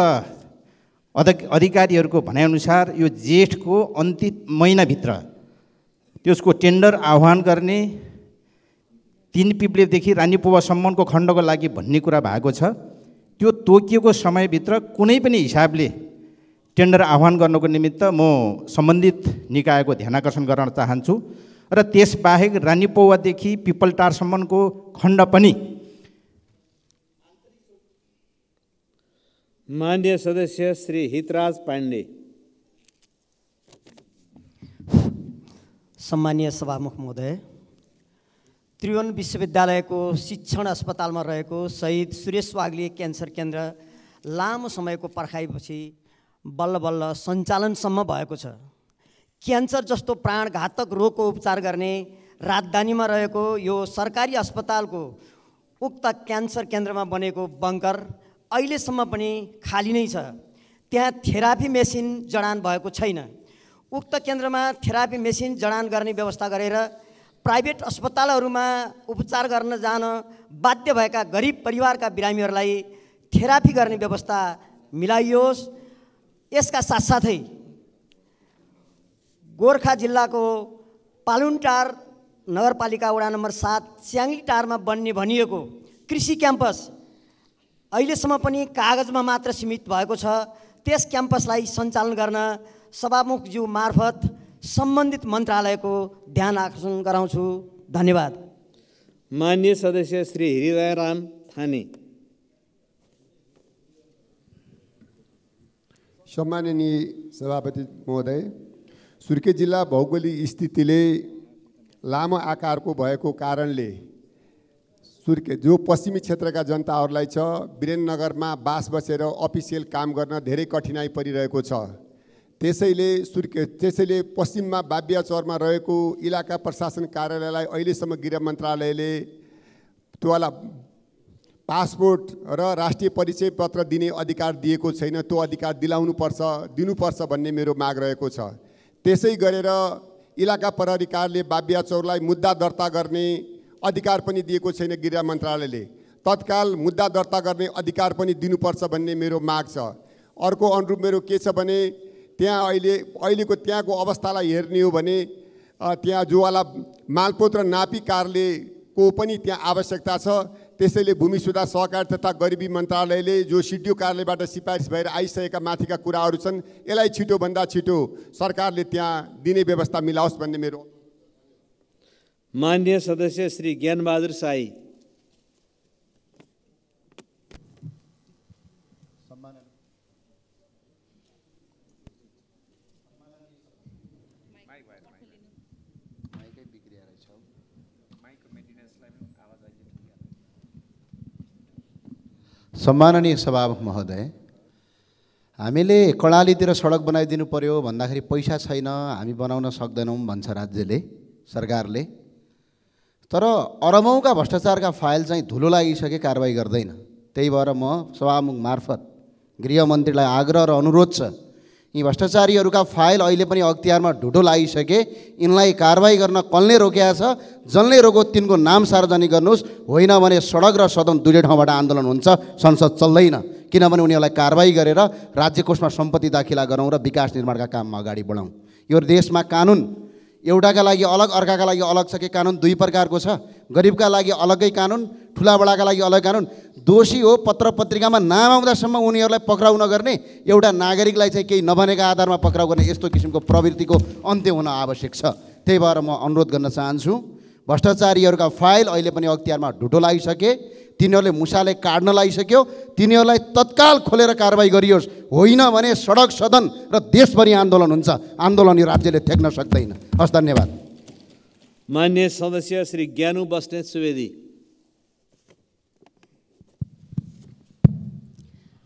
अधिकारीहरूको भनाइअनुसार यो जेठको अन्तिम महिनाभित्र त्यसको टेन्डर आह्वान गर्ने 3 पिप्लेदेखि रानीपौवासम्मको खण्डको लागि भन्ने कुरा भएको छ। त्यो तोकिएको समयभित्र कुनै पनि हिसाबले टेन्डर आह्वान गर्नको निमित्त म सम्बन्धित निकायको ध्यानाकर्षण गर्न चाहन्छु र त्यसबाहेक रानीपौवादेखि पिपलटारसम्मको खण्ड पनि। मान्य सदस्य श्री हितराज पाण्डे। सम्मानीय सभामुख महोदय, त्रिभुवन विश्वविद्यालयको शिक्षण अस्पतालमा रहेको शहीद सुरेश वाग्ले क्यान्सर केन्द्र लामो समयको पर्खाइपछि बल्ल बल्ल सञ्चालनसम्म भएको छ। क्यान्सर जस्तो प्राणघातक रोगको उपचार गर्ने राजधानीमा रहेको यो सरकारी अस्पतालको उक्त क्यान्सर केन्द्रमा बनेको बङ्कर अहिलेसम्म पनि खाली नै छ। त्यहाँ थेरापी मेसिन जडान भएको छैन। उक्त केन्द्रमा थेरापी मेसिन जडान गर्ने व्यवस्था गरेर प्राइभेट अस्पतालहरूमा उपचार गर्न जान बाध्य भएका गरिब परिवारका बिरामीहरूलाई थेरापी गर्ने व्यवस्था मिलाइयोस्। यसका साथसाथै गोर्खा जिल्लाको पालुनटार नगरपालिका वडा नम्बर 7 च्याङ्लीटारमा बन्ने भनिएको कृषि क्याम्पस अहिलेसम्म पनि कागजमा मात्र सीमित भएको छ। त्यस क्याम्पसलाई सञ्चालन गर्न सभामुखज्यू मार्फत सम्बन्धित मन्त्रालयको ध्यान आकर्षण गराउँछु। धन्यवाद। माननीय सदस्य श्री हृदयराम थाने। सम्माननीय सभापति महोदय, सुर्खेत जिल्ला भौगोलिक स्थितिले लामो आकारको भएको कारणले सुर्खेत जो पश्चिमी क्षेत्रका जनताहरूलाई छ वीरेन्द्रनगरमा बास बसेर अफिसियल काम गर्न धेरै कठिनाइ परिरहेको छ। त्यसैले पश्चिममा बाबियाचौरमा रहेको इलाका प्रशासन कार्यालयलाई अहिलेसम्म गृह मन्त्रालयले त्योला पासपोर्ट र राष्ट्रिय परिचय पत्र दिने अधिकार दिएको छैन। त्यो अधिकार दिनुपर्छ भन्ने मेरो माग रहेको छ। त्यसै गरेर इलाका प्रहरी कार्यालयले बाबियाचौरलाई मुद्दा दर्ता गर्ने अधिकार पनि दिएको छैन गृह मन्त्रालयले। तत्काल मुद्दा दर्ता गर्ने अधिकार पनि दिनुपर्छ भन्ने मेरो माग छ। अर्को अनुरूप मेरो के छ भने त्यहाँ अहिलेको त्यहाँको अवस्थालाई हेर्ने हो भने त्यहाँ जोवाला मालपोत र नापी कार्यालयको पनि त्यहाँ आवश्यकता छ। त्यसैले भूमि सुधार सहकारी तथा गरिबी मन्त्रालयले जो सिडिओ कार्यालयबाट सिफारिस भएर आइसकेका माथिका कुराहरू छन् यसलाई छिटोभन्दा छिटो सरकारले त्यहाँ दिने व्यवस्था मिलाओस् भन्ने मेरो। माननीय सदस्य श्री ज्ञानबहादुर साई। सम्माननीय सभामुख महोदय, हामीले कर्णालीतिर सडक बनाइदिनु पर्यो भन्दाखेरि पैसा छैन, हामी बनाउन सक्दैनौँ भन्छ राज्यले, सरकारले। तर अरबौँका भ्रष्टाचारका फाइल चाहिँ धुलो लागिसके कारबाही गर्दैन। त्यही भएर म सभामुख मार्फत गृहमन्त्रीलाई आग्रह र अनुरोध छ, यी भ्रष्टाचारीहरूका फाइल अहिले पनि अख्तियारमा ढुटो लागिसके, यिनलाई कारबाही गर्न कसले रोकेको छ, जसले रोक्यो तिनको नाम सार्वजनिक गर्नुहोस्। होइन भने सडक र सदन दुईटै ठाउँबाट आन्दोलन हुन्छ, संसद चल्दैन। किनभने उनीहरूलाई कारबाही गरेर राज्य कोषमा सम्पत्ति दाखिला गरौँ र विकास निर्माणका काममा अगाडि बढाउँ। यो देशमा कानुन एउटाका लागि अलग, अर्काका लागि अलग छ कि कानुन दुई प्रकारको छ। गरिबका लागि अलग्गै कानुन, ठुलाबडाका लागि अलग कानुन। दोषी हो पत्र पत्रिकामा नाम आउँदासम्म उनीहरूलाई पक्राउ नगर्ने, एउटा नागरिकलाई चाहिँ केही नबनेका आधारमा पक्राउ गर्ने, यस्तो किसिमको प्रवृत्तिको अन्त्य हुन आवश्यक छ। त्यही भएर म अनुरोध गर्न चाहन्छु, भ्रष्टाचारीहरूका फाइल अहिले पनि अख्तियारमा ढुटो लागिसके, तिनीहरूले मुसाले काट्न लागिसक्यो, तिनीहरूलाई तत्काल खोलेर कारबाही गरियोस्। होइन भने सडक सदन र देशभरि आन्दोलन हुन्छ। आन्दोलन यो राज्यले थ्याक्न सक्दैन। हस्, धन्यवाद। माननीय सदस्य श्री ज्ञानु बस्नेत सुवेदी।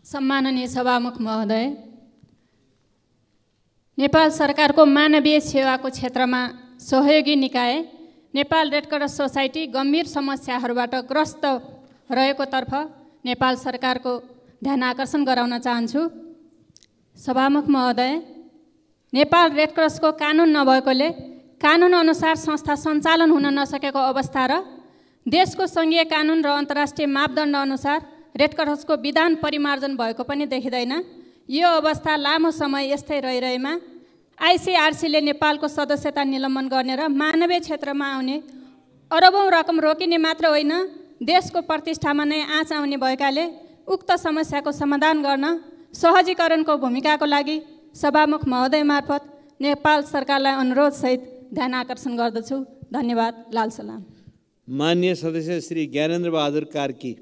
सम्माननीय सभामुख महोदय, नेपाल सरकारको मानवीय सेवाको क्षेत्रमा सहयोगी निकाय नेपाल रेड क्रस सोसाइटी गम्भीर समस्याहरूबाट ग्रस्त रहेकोतर्फ नेपाल सरकारको ध्यान आकर्षण गराउन चाहन्छु। सभामुख महोदय, नेपाल रेड क्रसको कानुन नभएकोले कानुनअनुसार संस्था सञ्चालन हुन नसकेको अवस्था र देशको सङ्घीय कानुन र अन्तर्राष्ट्रिय मापदण्ड अनुसार रेड क्रसको विधान परिमार्जन भएको पनि देखिँदैन। यो अवस्था लामो समय यस्तै रहिरहेमा आइसिआरसीले नेपालको सदस्यता निलम्बन गर्ने र मानवीय क्षेत्रमा आउने अरबौँ रकम रोकिने मात्र होइन, देशको प्रतिष्ठामा नै आँच आउने भएकाले उक्त समस्याको समाधान गर्न सहजीकरणको भूमिकाको लागि सभामुख महोदय मार्फत नेपाल सरकारलाई अनुरोधसहित ध्यान आकर्षण गर्दछु। धन्यवाद। लाल सलाम। माननीय सदस्य श्री ज्ञानेन्द्र बहादुर कार्की।